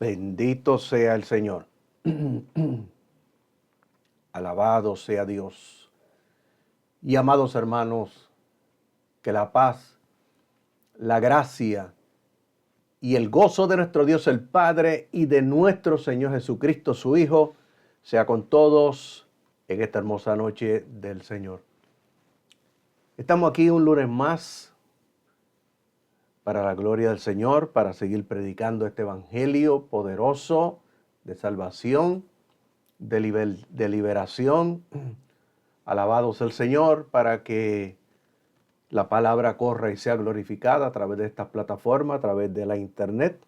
Bendito sea el Señor. Alabado sea Dios. Y amados hermanos, que la paz, la gracia y el gozo de nuestro Dios el Padre y de nuestro Señor Jesucristo, su Hijo, sea con todos en esta hermosa noche del Señor. Estamos aquí un lunes más para la gloria del Señor, para seguir predicando este evangelio poderoso de salvación, de liberación. Alabado sea el Señor, para que la palabra corra y sea glorificada a través de estas plataformas, a través de la internet.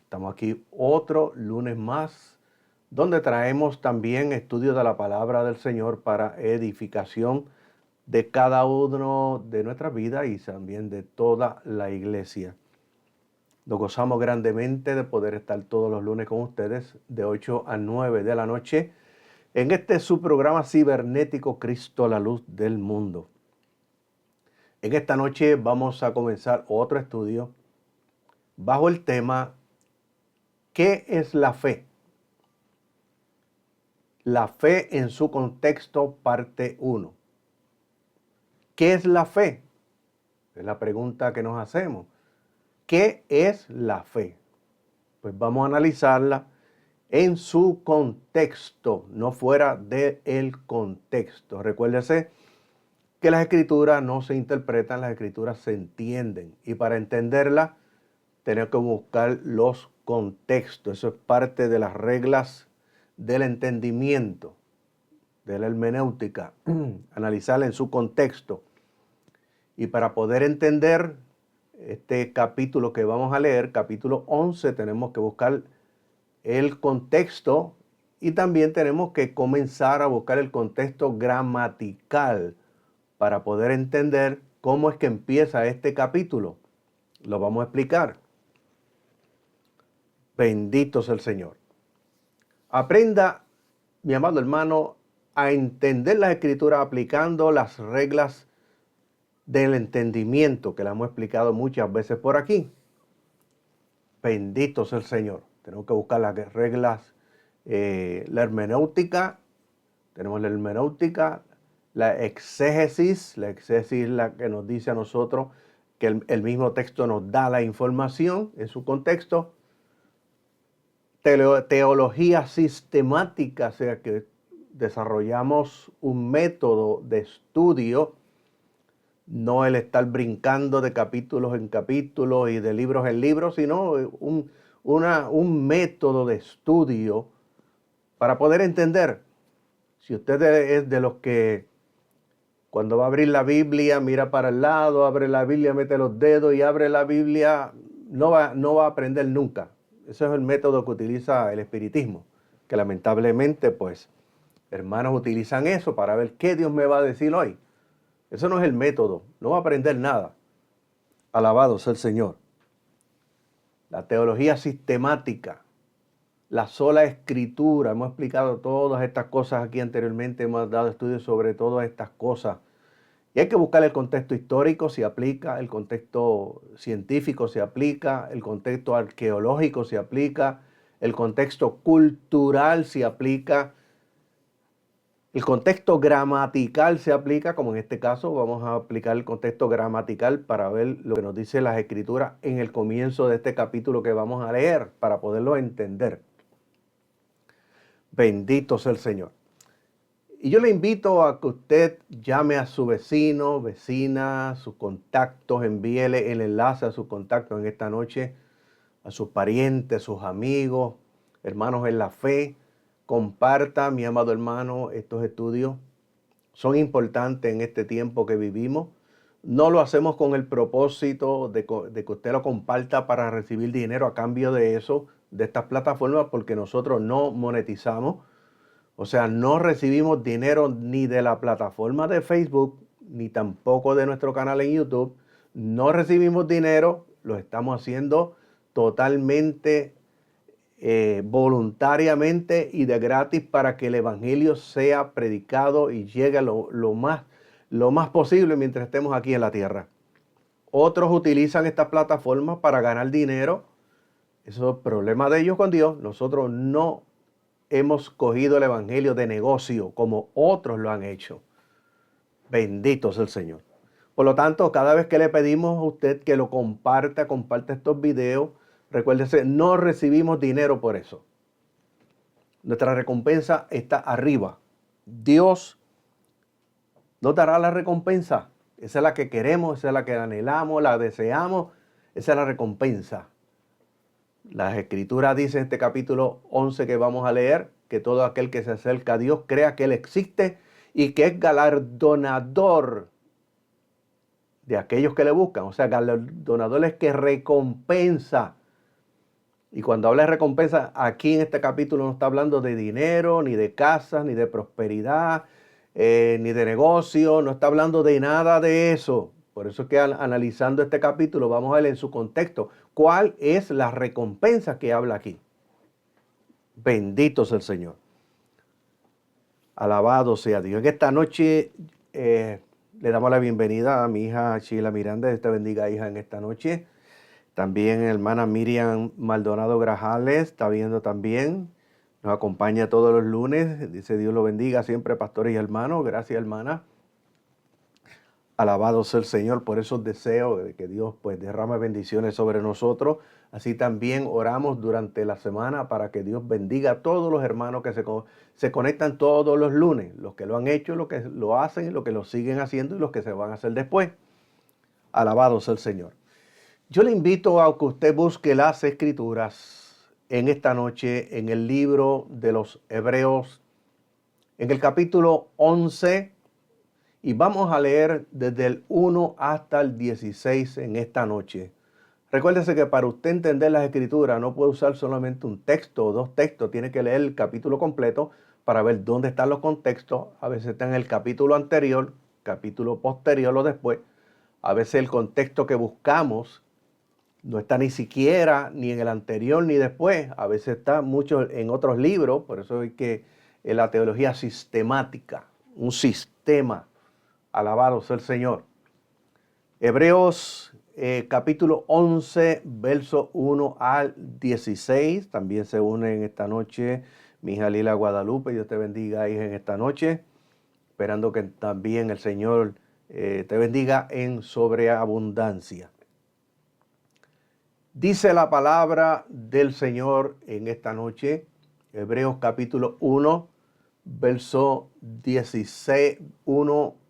Estamos aquí otro lunes más, donde traemos también estudios de la palabra del Señor para edificación de cada uno de nuestras vidas y también de toda la iglesia. Nos gozamos grandemente de poder estar todos los lunes con ustedes de 8 a 9 de la noche en este su programa cibernético Cristo, la luz del mundo. En esta noche vamos a comenzar otro estudio bajo el tema ¿qué es la fe? La fe en su contexto, parte 1. ¿Qué es la fe? Es la pregunta que nos hacemos. ¿Qué es la fe? Pues vamos a analizarla en su contexto, no fuera del contexto. Recuérdese que las escrituras no se interpretan, las escrituras se entienden. Y para entenderlas, tenemos que buscar los contextos. Eso es parte de las reglas del entendimiento, de la hermenéutica. Analizarla en su contexto. Y para poder entender este capítulo que vamos a leer, capítulo 11, tenemos que buscar el contexto y también tenemos que comenzar a buscar el contexto gramatical para poder entender cómo es que empieza este capítulo. Lo vamos a explicar. Bendito sea el Señor. Aprenda, mi amado hermano, a entender las escrituras aplicando las reglas del entendimiento que las hemos explicado muchas veces por aquí. Bendito sea el Señor. Tenemos que buscar las reglas, la hermenéutica. Tenemos la hermenéutica, la exégesis la que nos dice a nosotros que el mismo texto nos da la información en su contexto. Teología sistemática, o sea que desarrollamos un método de estudio, no el estar brincando de capítulos en capítulos y de libros en libros, sino un método de estudio para poder entender. Si usted es de los que cuando va a abrir la Biblia mira para el lado, abre la Biblia, mete los dedos y abre la Biblia, no va a aprender nunca. Ese es el método que utiliza el espiritismo, que lamentablemente, pues, hermanos utilizan eso para ver qué Dios me va a decir hoy. Eso no es el método, no va a aprender nada. Alabado sea el Señor. La teología sistemática, la sola escritura, hemos explicado todas estas cosas aquí anteriormente, hemos dado estudios sobre todas estas cosas. Y hay que buscar el contexto histórico, si aplica, el contexto científico se aplica, el contexto arqueológico se aplica, el contexto cultural se aplica, el contexto gramatical se aplica, como en este caso vamos a aplicar el contexto gramatical para ver lo que nos dice las escrituras en el comienzo de este capítulo que vamos a leer, para poderlo entender. Bendito sea el Señor. Y yo le invito a que usted llame a su vecino, vecina, sus contactos, envíele el enlace a sus contactos en esta noche, a sus parientes, sus amigos, hermanos en la fe. Comparta, mi amado hermano, estos estudios. Son importantes en este tiempo que vivimos. No lo hacemos con el propósito de que usted lo comparta para recibir dinero a cambio de eso, de estas plataformas, porque nosotros no monetizamos. O sea, no recibimos dinero ni de la plataforma de Facebook, ni tampoco de nuestro canal en YouTube. No recibimos dinero, lo estamos haciendo totalmente voluntariamente y de gratis para que el evangelio sea predicado y llegue lo más posible mientras estemos aquí en la tierra. Otros utilizan estas plataformas para ganar dinero Eso es problema de ellos con Dios. Nosotros no hemos cogido el evangelio de negocio como otros lo han hecho. Bendito sea el Señor. Por lo tanto, cada vez que le pedimos a usted que lo comparta estos videos, recuérdese, no recibimos dinero por eso. Nuestra recompensa está arriba. Dios nos dará la recompensa. Esa es la que queremos, esa es la que anhelamos, la deseamos. Esa es la recompensa. Las Escrituras dicen en este capítulo 11 que vamos a leer, que todo aquel que se acerca a Dios crea que Él existe y que es galardonador de aquellos que le buscan. O sea, galardonador es que recompensa. Y cuando habla de recompensa, aquí en este capítulo no está hablando de dinero, ni de casas, ni de prosperidad, ni de negocio, no está hablando de nada de eso. Por eso es que analizando este capítulo vamos a ver en su contexto cuál es la recompensa que habla aquí. Bendito sea el Señor. Alabado sea Dios. En esta noche le damos la bienvenida a mi hija Sheila Miranda. Dios te bendiga, hija, en esta noche. También hermana Miriam Maldonado Grajales está viendo también. Nos acompaña todos los lunes. Dice Dios lo bendiga siempre, pastores y hermanos. Gracias, hermana. Alabado sea el Señor por esos deseos de que Dios pues derrame bendiciones sobre nosotros. Así también oramos durante la semana para que Dios bendiga a todos los hermanos que se conectan todos los lunes. Los que lo han hecho, los que lo hacen, los que lo siguen haciendo y los que se van a hacer después. Alabado sea el Señor. Yo le invito a que usted busque las Escrituras en esta noche en el libro de los Hebreos, en el capítulo 11, y vamos a leer desde el 1 hasta el 16 en esta noche. Recuérdese que para usted entender las Escrituras no puede usar solamente un texto o dos textos, tiene que leer el capítulo completo para ver dónde están los contextos. A veces está en el capítulo anterior, capítulo posterior o después. A veces el contexto que buscamos no está ni siquiera ni en el anterior ni después. A veces está mucho en otros libros. Por eso es que en la teología sistemática, un sistema. Alabado sea el Señor. Hebreos capítulo 11, verso 1 al 16. También se une en esta noche mi hija Lila Guadalupe. Dios te bendiga, hija, en esta noche. Esperando que también el Señor te bendiga en sobreabundancia. Dice la palabra del Señor en esta noche, Hebreos capítulo 1, verso 16,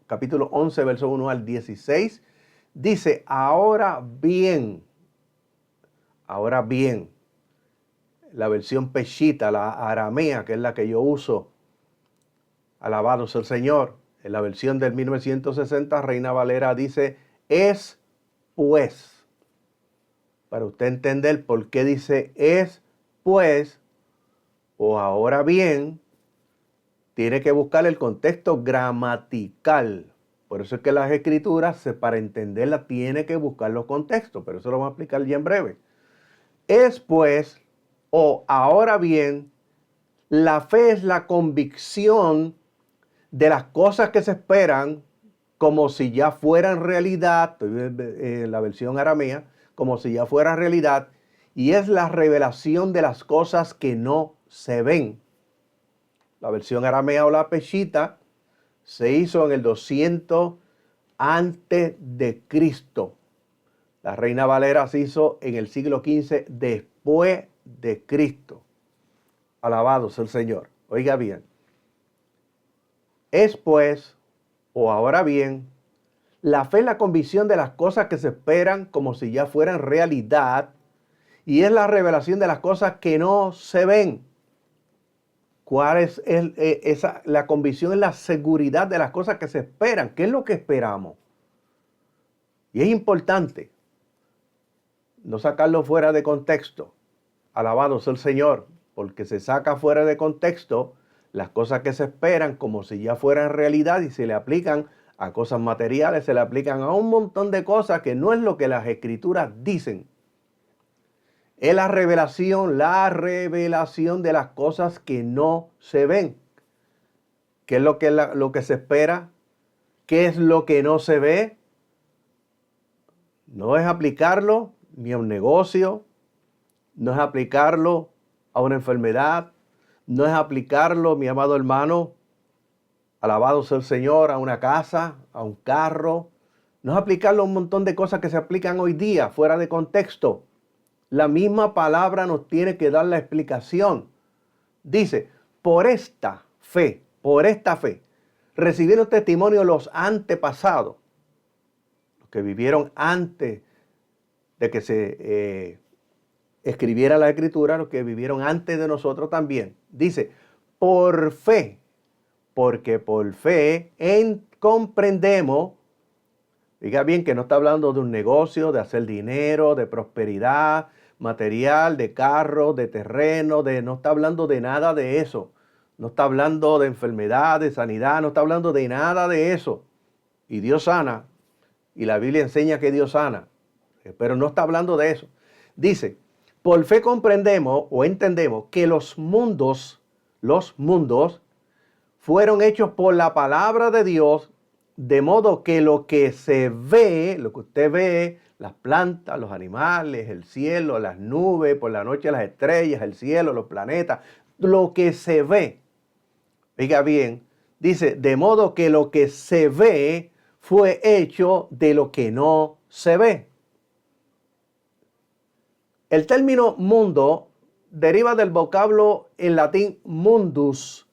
capítulo 11, verso 1 al 16. Dice, ahora bien, la versión peshita, la aramea, que es la que yo uso, alabado sea el Señor. En la versión del 1960, Reina Valera dice, es pues. Para usted entender por qué dice es pues o ahora bien, tiene que buscar el contexto gramatical. Por eso es que las Escrituras, para entenderlas, tiene que buscar los contextos. Pero eso lo vamos a explicar ya en breve. Es pues o ahora bien, la fe es la convicción de las cosas que se esperan como si ya fueran realidad. Estoy en la versión aramea, como si ya fuera realidad, y es la revelación de las cosas que no se ven. La versión aramea o la peshita se hizo en el 200 antes de Cristo. La Reina Valera se hizo en el siglo XV después de Cristo. Alabado sea el Señor. Oiga bien. Es pues, o ahora bien, la fe es la convicción de las cosas que se esperan como si ya fueran realidad, y es la revelación de las cosas que no se ven. ¿Cuál es la convicción? Es la seguridad de las cosas que se esperan. ¿Qué es lo que esperamos? Y es importante no sacarlo fuera de contexto. Alabado sea el Señor, porque se saca fuera de contexto las cosas que se esperan como si ya fueran realidad y se le aplican a cosas materiales, se le aplican a un montón de cosas que no es lo que las Escrituras dicen. Es la revelación de las cosas que no se ven. ¿Qué es lo que se espera? ¿Qué es lo que no se ve? No es aplicarlo ni a un negocio, no es aplicarlo a una enfermedad, no es aplicarlo, mi amado hermano, alabado sea el Señor, a una casa, a un carro, no es aplicarlo a un montón de cosas que se aplican hoy día, fuera de contexto. La misma palabra nos tiene que dar la explicación. Dice, por esta fe, recibieron testimonio los antepasados, los que vivieron antes de que se escribiera la Escritura, los que vivieron antes de nosotros también. Dice, por fe, porque por fe comprendemos. Diga bien que no está hablando de un negocio, de hacer dinero, de prosperidad material, de carro, de terreno, no está hablando de nada de eso. No está hablando de enfermedad, de sanidad, no está hablando de nada de eso. Y Dios sana, y la Biblia enseña que Dios sana, pero no está hablando de eso. Dice, por fe comprendemos o entendemos que los mundos fueron hechos por la palabra de Dios, de modo que lo que se ve, lo que usted ve, las plantas, los animales, el cielo, las nubes, por la noche las estrellas, el cielo, los planetas, lo que se ve, oiga bien, dice, de modo que lo que se ve fue hecho de lo que no se ve. El término mundo deriva del vocablo en latín mundus,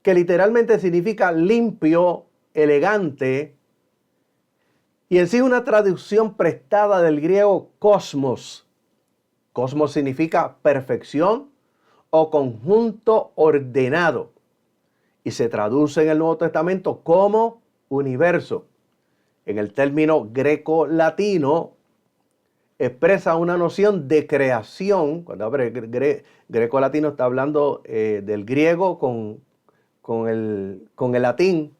que literalmente significa limpio, elegante, y en sí una traducción prestada del griego cosmos. Cosmos significa perfección o conjunto ordenado, y se traduce en el Nuevo Testamento como universo. En el término greco-latino expresa una noción de creación. Cuando habla greco-latino está hablando del griego con el latín.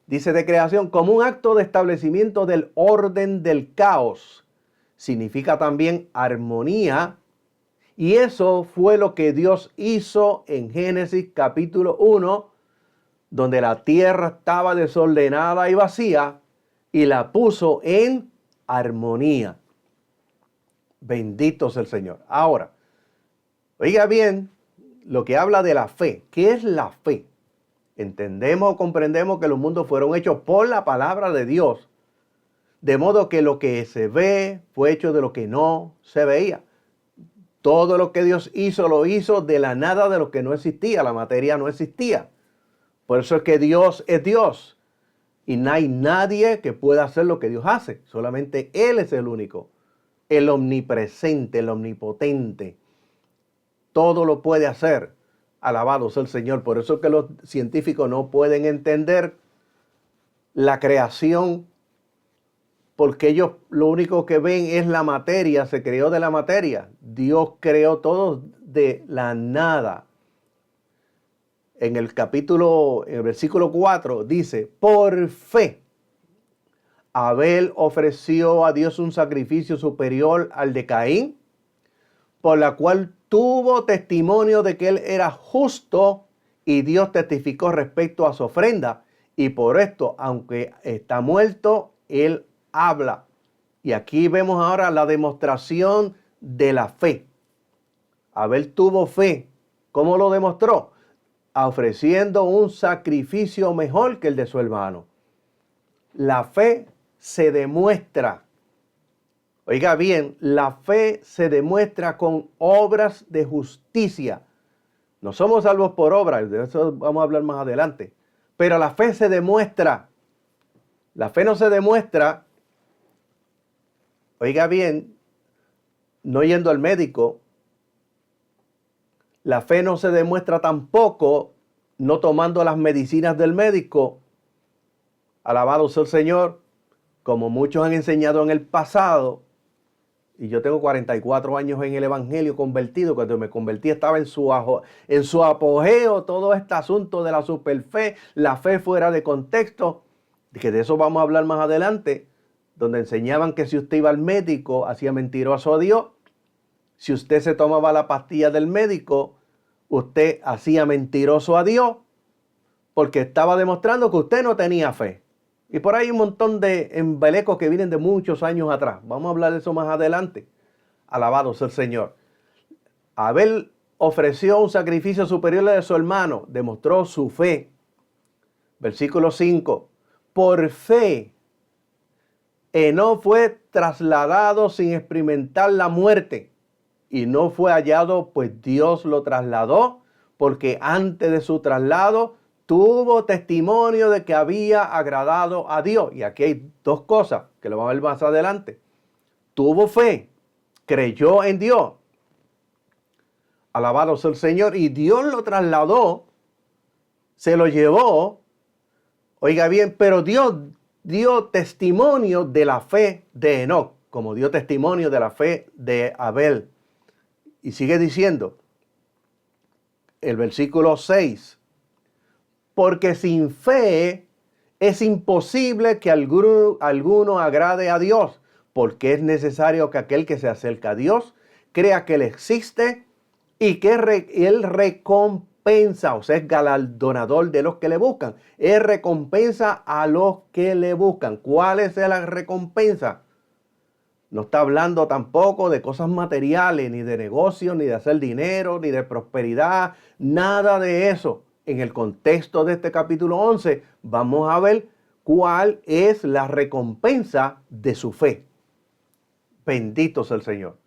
Dice de creación como un acto de establecimiento del orden del caos. Significa también armonía. Y eso fue lo que Dios hizo en Génesis capítulo 1, donde la tierra estaba desordenada y vacía y la puso en armonía. Bendito sea el Señor. Ahora, oiga bien lo que habla de la fe. ¿Qué es la fe? Entendemos o comprendemos que los mundos fueron hechos por la palabra de Dios, de modo que lo que se ve fue hecho de lo que no se veía. Todo lo que Dios hizo, lo hizo de la nada, de lo que no existía. La materia no existía. Por eso es que Dios es Dios. Y no hay nadie que pueda hacer lo que Dios hace. Solamente Él es el único. El omnipresente, el omnipotente. Todo lo puede hacer. Alabado sea el Señor. Por eso es que los científicos no pueden entender la creación, porque ellos lo único que ven es la materia, se creó de la materia. Dios creó todo de la nada. En el versículo 4 dice, por fe, Abel ofreció a Dios un sacrificio superior al de Caín, por la cual tuvo testimonio de que él era justo y Dios testificó respecto a su ofrenda. Y por esto, aunque está muerto, él habla. Y aquí vemos ahora la demostración de la fe. Abel tuvo fe. ¿Cómo lo demostró? Ofreciendo un sacrificio mejor que el de su hermano. La fe se demuestra. Oiga bien, la fe se demuestra con obras de justicia. No somos salvos por obras, de eso vamos a hablar más adelante. Pero la fe se demuestra. La fe no se demuestra, oiga bien, no yendo al médico. La fe no se demuestra tampoco no tomando las medicinas del médico. Alabado sea el Señor, como muchos han enseñado en el pasado. Y yo tengo 44 años en el Evangelio convertido. Cuando me convertí estaba en su apogeo todo este asunto de la superfe, la fe fuera de contexto, que de eso vamos a hablar más adelante, donde enseñaban que si usted iba al médico, hacía mentiroso a Dios. Si usted se tomaba la pastilla del médico, usted hacía mentiroso a Dios, porque estaba demostrando que usted no tenía fe. Y por ahí hay un montón de embelecos que vienen de muchos años atrás. Vamos a hablar de eso más adelante. Alabado sea el Señor. Abel ofreció un sacrificio superior al de su hermano, demostró su fe. Versículo 5. Por fe, Enoc fue trasladado sin experimentar la muerte y no fue hallado, pues Dios lo trasladó, porque antes de su traslado tuvo testimonio de que había agradado a Dios. Y aquí hay dos cosas que lo vamos a ver más adelante. Tuvo fe, creyó en Dios. Alabado sea el Señor. Y Dios lo trasladó, se lo llevó. Oiga bien, pero Dios dio testimonio de la fe de Enoc, como dio testimonio de la fe de Abel. Y sigue diciendo el versículo 6. Porque sin fe es imposible que alguno agrade a Dios, porque es necesario que aquel que se acerca a Dios crea que Él existe y que Él recompensa, o sea, es galardonador de los que le buscan. Él recompensa a los que le buscan. ¿Cuál es la recompensa? No está hablando tampoco de cosas materiales, ni de negocios, ni de hacer dinero, ni de prosperidad, nada de eso. En el contexto de este capítulo 11, vamos a ver cuál es la recompensa de su fe. Bendito sea el Señor.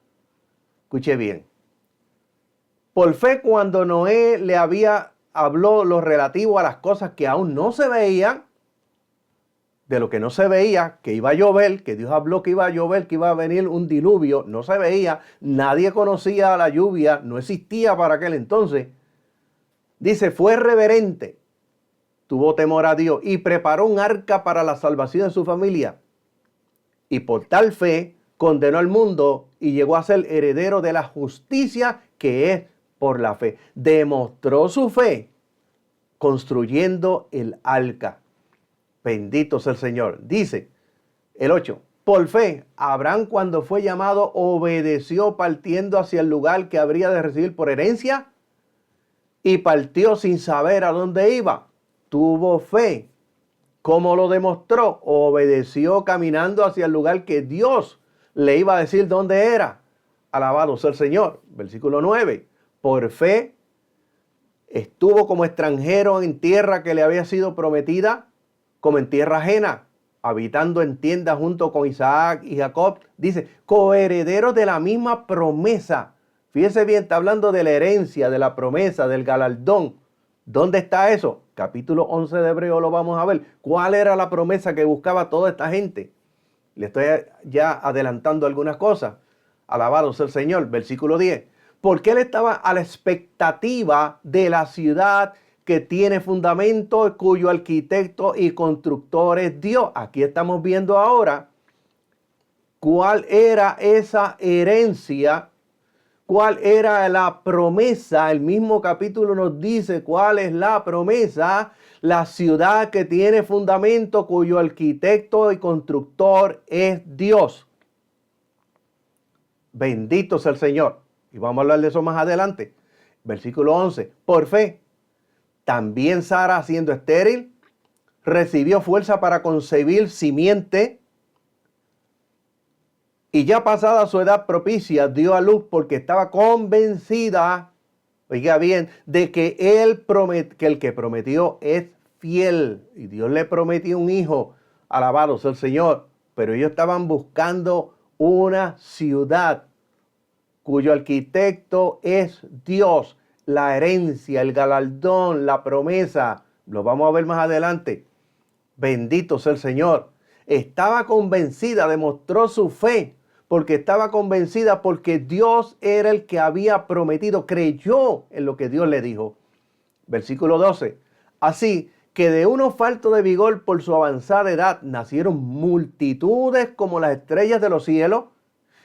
Escuche bien. Por fe, cuando Noé habló lo relativo a las cosas que aún no se veían, de lo que no se veía, que iba a llover, que Dios habló que iba a llover, que iba a venir un diluvio, no se veía, nadie conocía la lluvia, no existía para aquel entonces. Dice, fue reverente, tuvo temor a Dios y preparó un arca para la salvación de su familia. Y por tal fe condenó al mundo y llegó a ser heredero de la justicia que es por la fe. Demostró su fe construyendo el arca. Bendito sea el Señor. Dice el 8. Por fe, Abraham cuando fue llamado obedeció partiendo hacia el lugar que habría de recibir por herencia y partió sin saber a dónde iba. Tuvo fe. ¿Cómo lo demostró? Obedeció caminando hacia el lugar que Dios le iba a decir dónde era. Alabado sea el Señor. Versículo 9. Por fe estuvo como extranjero en tierra que le había sido prometida, como en tierra ajena, habitando en tiendas junto con Isaac y Jacob. Dice, coherederos de la misma promesa. Fíjese bien, está hablando de la herencia, de la promesa, del galardón. ¿Dónde está eso? Capítulo 11 de Hebreo lo vamos a ver. ¿Cuál era la promesa que buscaba toda esta gente? Le estoy ya adelantando algunas cosas. Alabado sea el Señor. Versículo 10. Porque él estaba a la expectativa de la ciudad que tiene fundamento, cuyo arquitecto y constructor es Dios. Aquí estamos viendo ahora cuál era esa herencia, cuál era la promesa. El mismo capítulo nos dice cuál es la promesa. La ciudad que tiene fundamento, cuyo arquitecto y constructor es Dios. Bendito sea el Señor. Y vamos a hablar de eso más adelante. Versículo 11. Por fe, también Sara, siendo estéril, recibió fuerza para concebir simiente y ya pasada su edad propicia dio a luz porque estaba convencida, oiga bien, de que el que prometió es fiel. Y Dios le prometió un hijo, alabado sea el Señor. Pero ellos estaban buscando una ciudad cuyo arquitecto es Dios, la herencia, el galardón, la promesa. Lo vamos a ver más adelante. Bendito sea el Señor. Estaba convencida, demostró su fe, porque estaba convencida porque Dios era el que había prometido, creyó en lo que Dios le dijo. Versículo 12. Así que de uno falto de vigor por su avanzada edad nacieron multitudes como las estrellas de los cielos,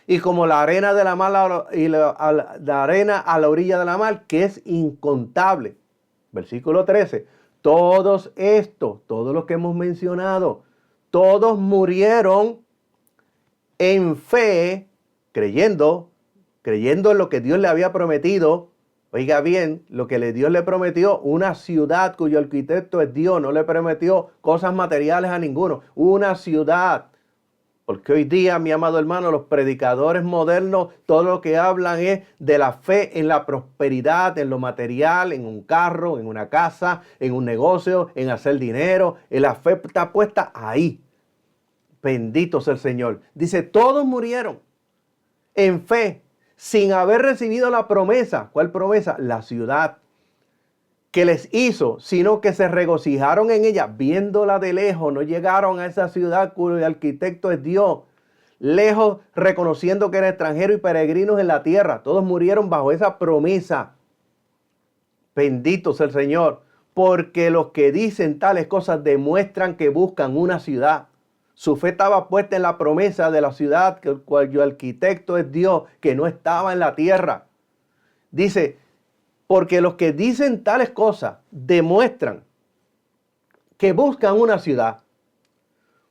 y como la arena de la mar y la arena a la orilla de la mar, que es incontable. Versículo 13. Todos estos, todos los que hemos mencionado, todos murieron en fe, creyendo en lo que Dios le había prometido. Oiga bien, lo que Dios le prometió, una ciudad cuyo arquitecto es Dios, no le prometió cosas materiales a ninguno. Una ciudad Porque hoy día, mi amado hermano, los predicadores modernos, todo lo que hablan es de la fe en la prosperidad, en lo material, en un carro, en una casa, en un negocio, en hacer dinero. La fe está puesta ahí. Bendito sea el Señor. Dice, todos murieron en fe, sin haber recibido la promesa. ¿Cuál promesa? La ciudad que les hizo, sino que se regocijaron en ella, viéndola de lejos. No llegaron a esa ciudad cuyo arquitecto es Dios. Lejos, reconociendo que eran extranjeros y peregrinos en la tierra. Todos murieron bajo esa promesa. Bendito sea el Señor. Porque los que dicen tales cosas demuestran que buscan una ciudad. Su fe estaba puesta en la promesa de la ciudad cuyo arquitecto es Dios, que no estaba en la tierra. Dice, porque los que dicen tales cosas demuestran que buscan una ciudad.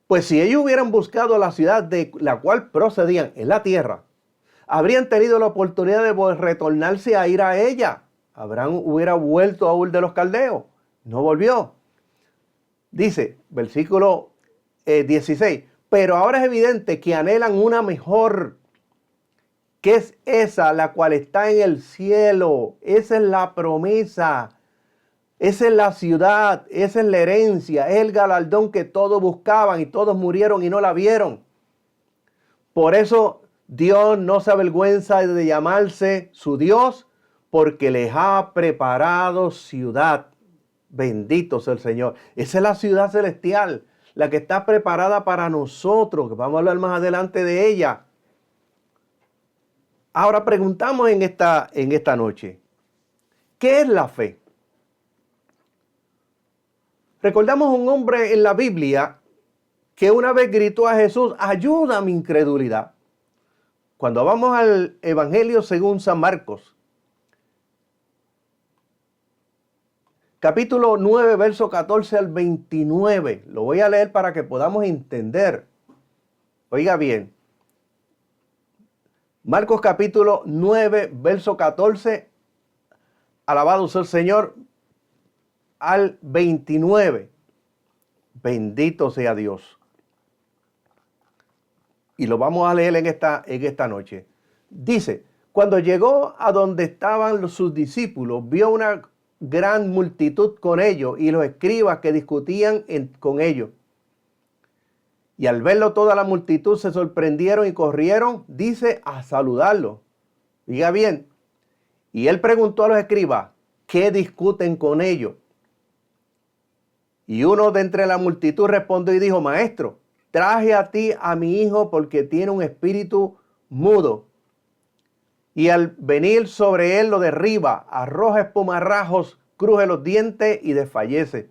Pues si ellos hubieran buscado la ciudad de la cual procedían en la tierra, habrían tenido la oportunidad de retornarse a ir a ella. Hubiera vuelto a Ur de los Caldeos. No volvió. Dice, versículo 16, pero ahora es evidente que anhelan una mejor, que es esa la cual está en el cielo. Esa es la promesa. Esa es la ciudad, esa es la herencia, es el galardón que todos buscaban y todos murieron y no la vieron. Por eso Dios no se avergüenza de llamarse su Dios, porque les ha preparado ciudad. Bendito sea el Señor. Esa es la ciudad celestial, la que está preparada para nosotros, que vamos a hablar más adelante de ella. Ahora preguntamos en esta noche, ¿qué es la fe? Recordamos un hombre en la Biblia que una vez gritó a Jesús, ayuda a mi incredulidad. Cuando vamos al Evangelio según San Marcos, capítulo 9, verso 14 al 29. Lo voy a leer para que podamos entender. Oiga bien. Marcos capítulo 9, verso 14. Alabado sea el Señor. Al 29. Bendito sea Dios. Y lo vamos a leer en esta noche. Dice, cuando llegó a donde estaban sus discípulos, vio una gran multitud con ellos y los escribas que discutían con ellos. Y al verlo toda la multitud se sorprendieron y corrieron, dice, a saludarlo. Diga bien. Y él preguntó a los escribas, ¿qué discuten con ellos? Y uno de entre la multitud respondió y dijo, maestro, traje a ti a mi hijo porque tiene un espíritu mudo. Y al venir sobre él lo derriba, arroja espumarrajos, cruje los dientes y desfallece.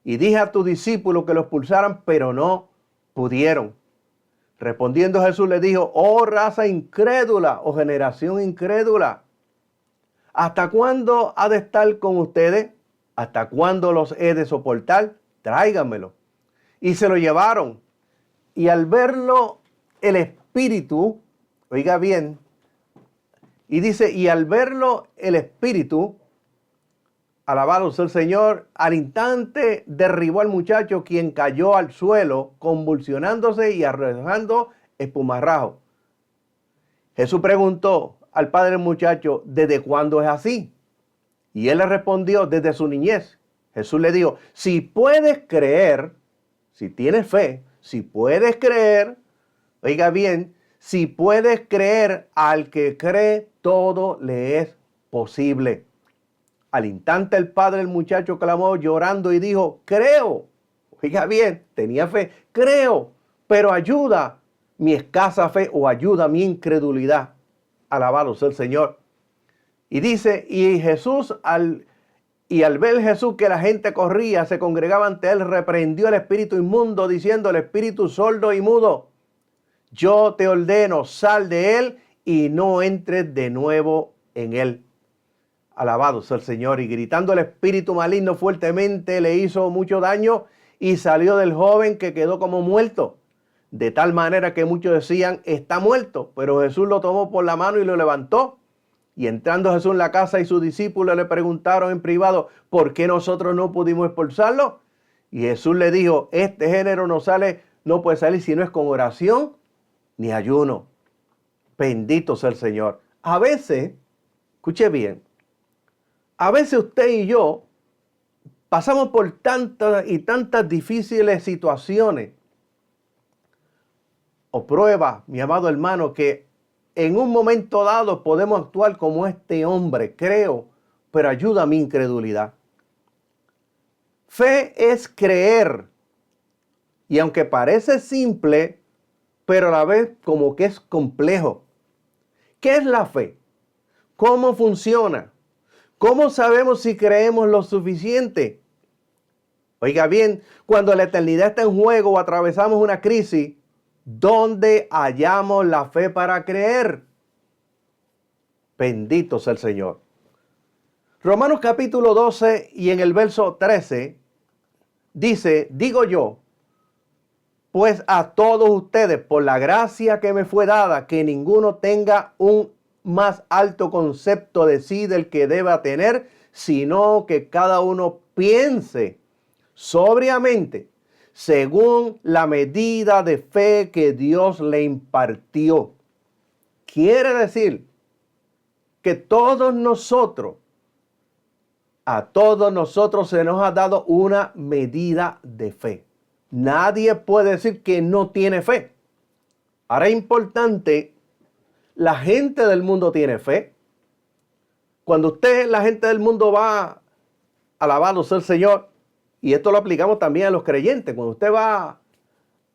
Y dije a tus discípulos que lo expulsaran, pero no pudieron. Respondiendo Jesús le dijo, oh raza incrédula, oh generación incrédula, ¿hasta cuándo ha de estar con ustedes? ¿Hasta cuándo los he de soportar? Tráiganmelo. Y se lo llevaron. Y al verlo el espíritu, oiga bien, y dice, y al verlo el espíritu, alabado sea el Señor, al instante derribó al muchacho, quien cayó al suelo, convulsionándose y arrojando espumarrajo. Jesús preguntó al padre del muchacho, ¿desde cuándo es así? Y él le respondió, desde su niñez. Jesús le dijo, si puedes creer, si tienes fe, si puedes creer, oiga bien, si puedes creer, al que cree, todo le es posible. Al instante el padre del muchacho clamó llorando y dijo, creo. Oiga bien, tenía fe, creo, pero ayuda mi escasa fe o ayuda mi incredulidad. Alabado sea el Señor. Y dice, al ver Jesús que la gente corría, se congregaba ante él, reprendió el espíritu inmundo, diciendo, el espíritu sordo y mudo, yo te ordeno, sal de él y no entres de nuevo en él. Alabado sea el Señor. Y gritando el espíritu maligno fuertemente, le hizo mucho daño y salió del joven, que quedó como muerto. De tal manera que muchos decían, está muerto. Pero Jesús lo tomó por la mano y lo levantó. Y entrando Jesús en la casa y sus discípulos le preguntaron en privado, ¿por qué nosotros no pudimos expulsarlo? Y Jesús le dijo, este género no sale no puede salir si no es con oración ni ayuno. Bendito sea el Señor. A veces, escuche bien, a veces usted y yo pasamos por tantas y tantas difíciles situaciones o pruebas, mi amado hermano, que en un momento dado podemos actuar como este hombre, creo, pero ayuda a mi incredulidad. Fe es creer. Y aunque parece simple, pero a la vez como que es complejo. ¿Qué es la fe? ¿Cómo funciona? ¿Cómo sabemos si creemos lo suficiente? Oiga bien, cuando la eternidad está en juego o atravesamos una crisis, ¿dónde hallamos la fe para creer? Bendito sea el Señor. Romanos capítulo 12 y en el verso 13 dice, digo yo, pues a todos ustedes, por la gracia que me fue dada, que ninguno tenga un más alto concepto de sí del que deba tener, sino que cada uno piense sobriamente, según la medida de fe que Dios le impartió. Quiere decir que a todos nosotros se nos ha dado una medida de fe. Nadie puede decir que no tiene fe. Ahora es importante, la gente del mundo tiene fe. Cuando la gente del mundo va alabado sea el Señor, y esto lo aplicamos también a los creyentes, cuando usted va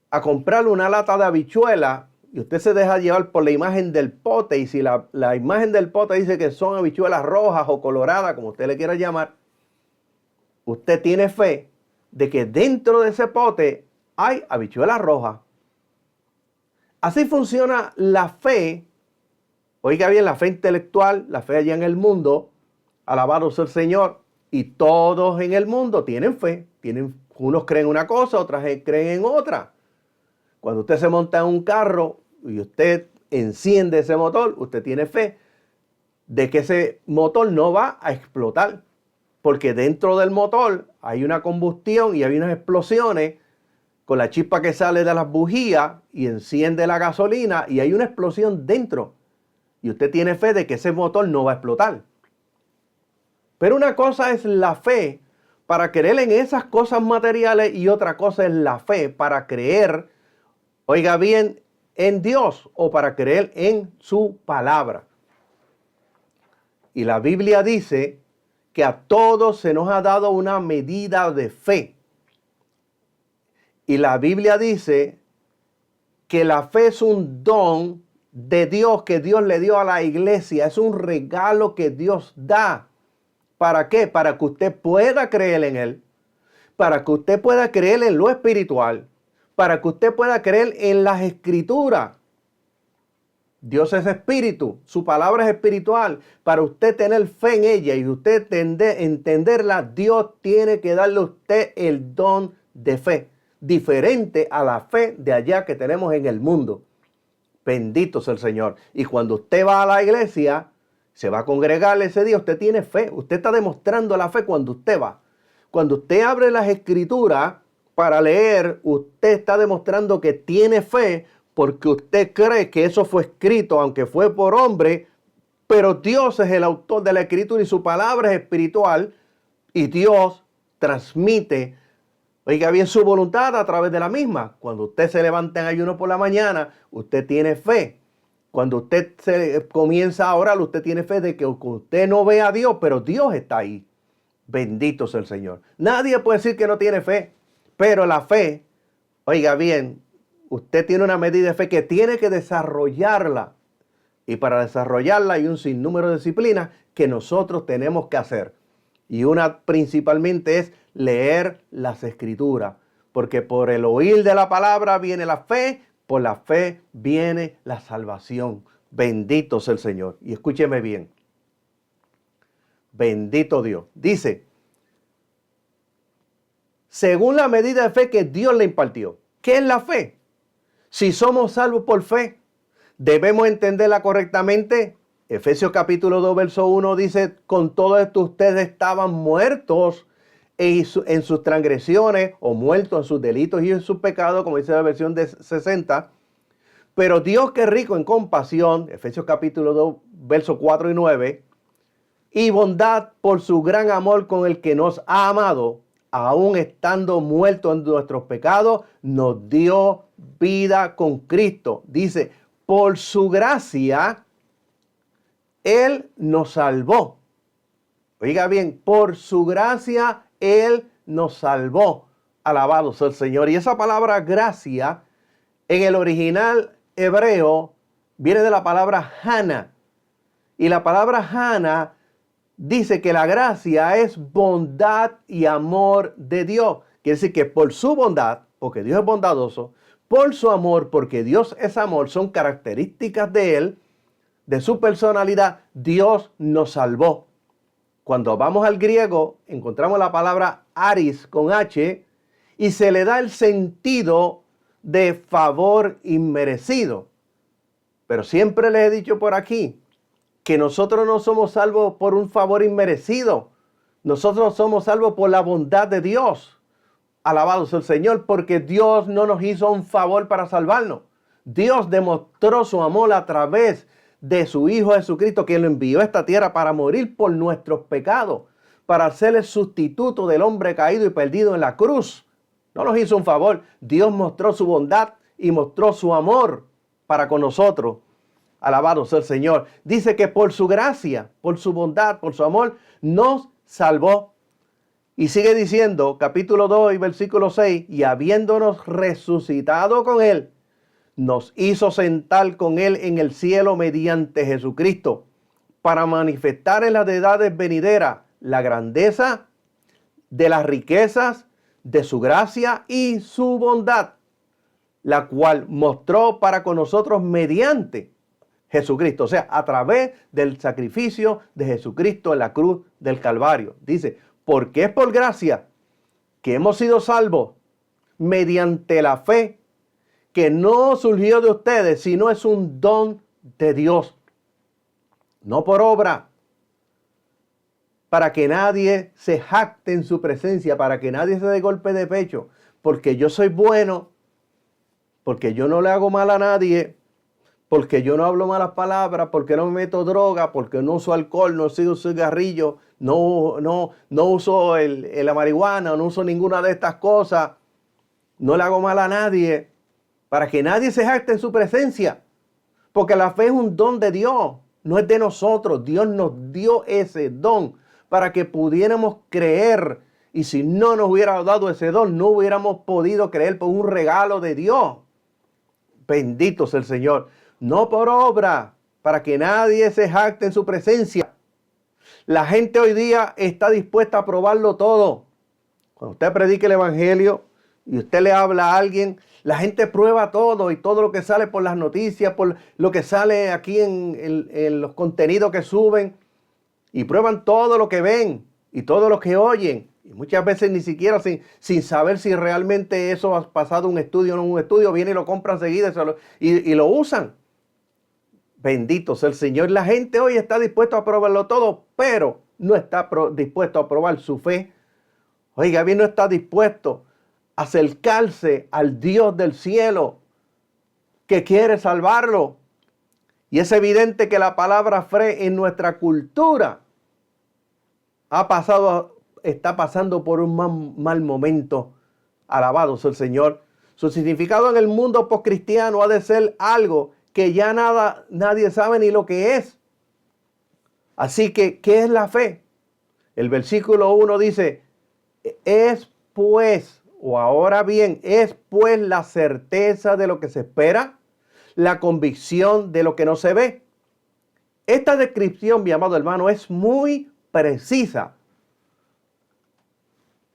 a comprarle una lata de habichuela y usted se deja llevar por la imagen del pote, y si la imagen del pote dice que son habichuelas rojas o coloradas, como usted le quiera llamar, usted tiene fe de que dentro de ese pote hay habichuelas rojas. Así funciona la fe. Oiga bien, la fe intelectual, la fe allá en el mundo, alabado sea el Señor, y todos en el mundo tienen fe. Unos creen una cosa, otras creen en otra. Cuando usted se monta en un carro y usted enciende ese motor, usted tiene fe de que ese motor no va a explotar. Porque dentro del motor hay una combustión y hay unas explosiones con la chispa que sale de las bujías y enciende la gasolina y hay una explosión dentro. Y usted tiene fe de que ese motor no va a explotar. Pero una cosa es la fe para creer en esas cosas materiales y otra cosa es la fe para creer, oiga bien, en Dios o para creer en su palabra. Y la Biblia dice que a todos se nos ha dado una medida de fe. Y la Biblia dice que la fe es un don de Dios que Dios le dio a la iglesia. Es un regalo que Dios da. ¿Para qué? Para que usted pueda creer en Él. Para que usted pueda creer en lo espiritual. Para que usted pueda creer en las escrituras. Dios es espíritu, su palabra es espiritual. Para usted tener fe en ella y usted entenderla, Dios tiene que darle a usted el don de fe, diferente a la fe de allá que tenemos en el mundo. Bendito sea el Señor. Y cuando usted va a la iglesia, se va a congregar ese día, usted tiene fe. Usted está demostrando la fe cuando usted va. Cuando usted abre las escrituras para leer, usted está demostrando que tiene fe, porque usted cree que eso fue escrito, aunque fue por hombre, pero Dios es el autor de la escritura y su palabra es espiritual y Dios transmite, oiga bien, su voluntad a través de la misma. Cuando usted se levanta en ayuno por la mañana, usted tiene fe. Cuando usted comienza a orar, usted tiene fe de que usted no ve a Dios, pero Dios está ahí. Bendito sea el Señor. Nadie puede decir que no tiene fe, pero la fe, oiga bien, usted tiene una medida de fe que tiene que desarrollarla. Y para desarrollarla hay un sinnúmero de disciplinas que nosotros tenemos que hacer. Y una principalmente es leer las escrituras. Porque por el oír de la palabra viene la fe, por la fe viene la salvación. Bendito sea el Señor. Y escúcheme bien. Bendito Dios. Dice, según la medida de fe que Dios le impartió. ¿Qué es la fe? Si somos salvos por fe, ¿debemos entenderla correctamente? Efesios capítulo 2, verso 1 dice, con todo esto ustedes estaban muertos en sus transgresiones o muerto en sus delitos y en sus pecados, como dice la versión de 60. Pero Dios, que es rico en compasión, Efesios capítulo 2, versos 4 y 9, y bondad por su gran amor con el que nos ha amado, aun estando muertos en nuestros pecados, nos dio vida con Cristo. Dice, por su gracia, Él nos salvó. Oiga bien, por su gracia, Él nos salvó. Alabado sea el Señor. Y esa palabra gracia, en el original hebreo, viene de la palabra Hana. Y la palabra Hana dice que la gracia es bondad y amor de Dios. Quiere decir que por su bondad, porque Dios es bondadoso, por su amor, porque Dios es amor, son características de Él, de su personalidad, Dios nos salvó. Cuando vamos al griego, encontramos la palabra aris con H y se le da el sentido de favor inmerecido. Pero siempre les he dicho por aquí que nosotros no somos salvos por un favor inmerecido. Nosotros somos salvos por la bondad de Dios. Alabado sea el Señor, porque Dios no nos hizo un favor para salvarnos. Dios demostró su amor a través de su Hijo Jesucristo, quien lo envió a esta tierra para morir por nuestros pecados, para ser el sustituto del hombre caído y perdido en la cruz. No nos hizo un favor. Dios mostró su bondad y mostró su amor para con nosotros. Alabado sea el Señor. Dice que por su gracia, por su bondad, por su amor, nos salvó. Y sigue diciendo, capítulo 2 y versículo 6, y habiéndonos resucitado con Él, nos hizo sentar con Él en el cielo mediante Jesucristo, para manifestar en las edades venideras la grandeza de las riquezas de su gracia y su bondad, la cual mostró para con nosotros mediante Jesucristo, o sea, a través del sacrificio de Jesucristo en la cruz del Calvario. Dice, porque es por gracia que hemos sido salvos mediante la fe, que no surgió de ustedes, sino es un don de Dios, no por obra, para que nadie se jacte en su presencia, para que nadie se dé golpe de pecho, porque yo soy bueno, porque yo no le hago mal a nadie, porque yo no hablo malas palabras, porque no me meto droga, porque no uso alcohol, no uso cigarrillo, no uso la marihuana, no uso ninguna de estas cosas, no le hago mal a nadie, para que nadie se jacte en su presencia, porque la fe es un don de Dios, no es de nosotros. Dios nos dio ese don para que pudiéramos creer, y si no nos hubiera dado ese don, no hubiéramos podido creer por un regalo de Dios. Bendito sea el Señor. No por obra, para que nadie se jacte en su presencia. La gente hoy día está dispuesta a probarlo todo. Cuando usted predica el evangelio y usted le habla a alguien, la gente prueba todo, y todo lo que sale por las noticias, por lo que sale aquí en los contenidos que suben, y prueban todo lo que ven y todo lo que oyen. Y muchas veces ni siquiera sin saber si realmente eso ha pasado un estudio o no un estudio, vienen y lo compran seguida y lo usan. Bendito sea el Señor. La gente hoy está dispuesta a probarlo todo, pero no está dispuesto a probar su fe. Oiga, bien, no está dispuesto a acercarse al Dios del cielo que quiere salvarlo. Y es evidente que la palabra fe en nuestra cultura está pasando por un mal momento. Alabado sea el Señor. Su significado en el mundo postcristiano ha de ser algo que ya nadie sabe ni lo que es. Así que, ¿qué es la fe? El versículo 1 dice, es pues la certeza de lo que se espera, la convicción de lo que no se ve. Esta descripción, mi amado hermano, es muy precisa.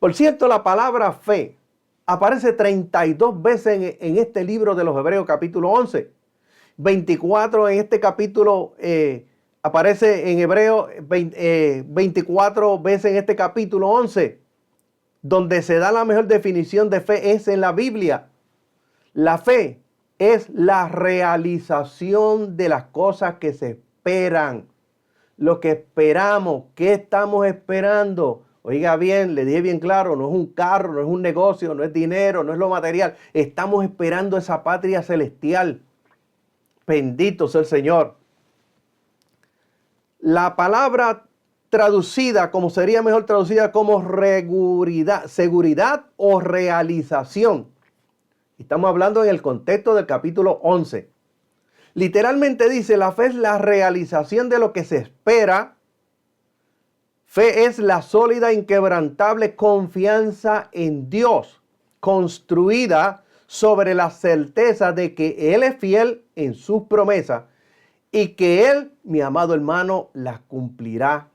Por cierto, la palabra fe aparece 32 veces en este libro de los Hebreos, capítulo 11. 24 en este capítulo, aparece en Hebreo 24 veces en este capítulo 11, donde se da la mejor definición de fe es en la Biblia. La fe es la realización de las cosas que se esperan. Lo que esperamos, ¿qué estamos esperando? Oiga bien, le dije bien claro, no es un carro, no es un negocio, no es dinero, no es lo material. Estamos esperando esa patria celestial. Bendito sea el Señor. La palabra traducida, como sería mejor traducida como seguridad o realización. Estamos hablando en el contexto del capítulo 11. Literalmente dice, la fe es la realización de lo que se espera. Fe es la sólida, inquebrantable confianza en Dios, construida sobre la certeza de que Él es fiel en sus promesas y que Él, mi amado hermano, las cumplirá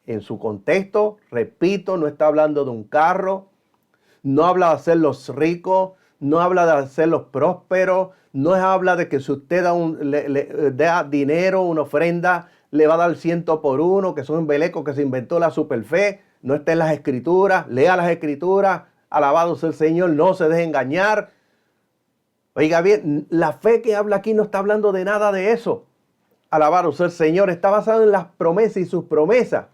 en su contexto. Repito, no está hablando de un carro, no habla de hacerlos ricos, no habla de hacerlos prósperos, no habla de que si usted da dinero, una ofrenda, le va a dar 100 por 1, que son embelecos que se inventó la superfe. No está en las escrituras, lea las escrituras, alabado sea el Señor, no se deje engañar. Oiga bien, la fe que habla aquí no está hablando de nada de eso. Alabado sea el Señor, está basado en las promesas y sus promesas.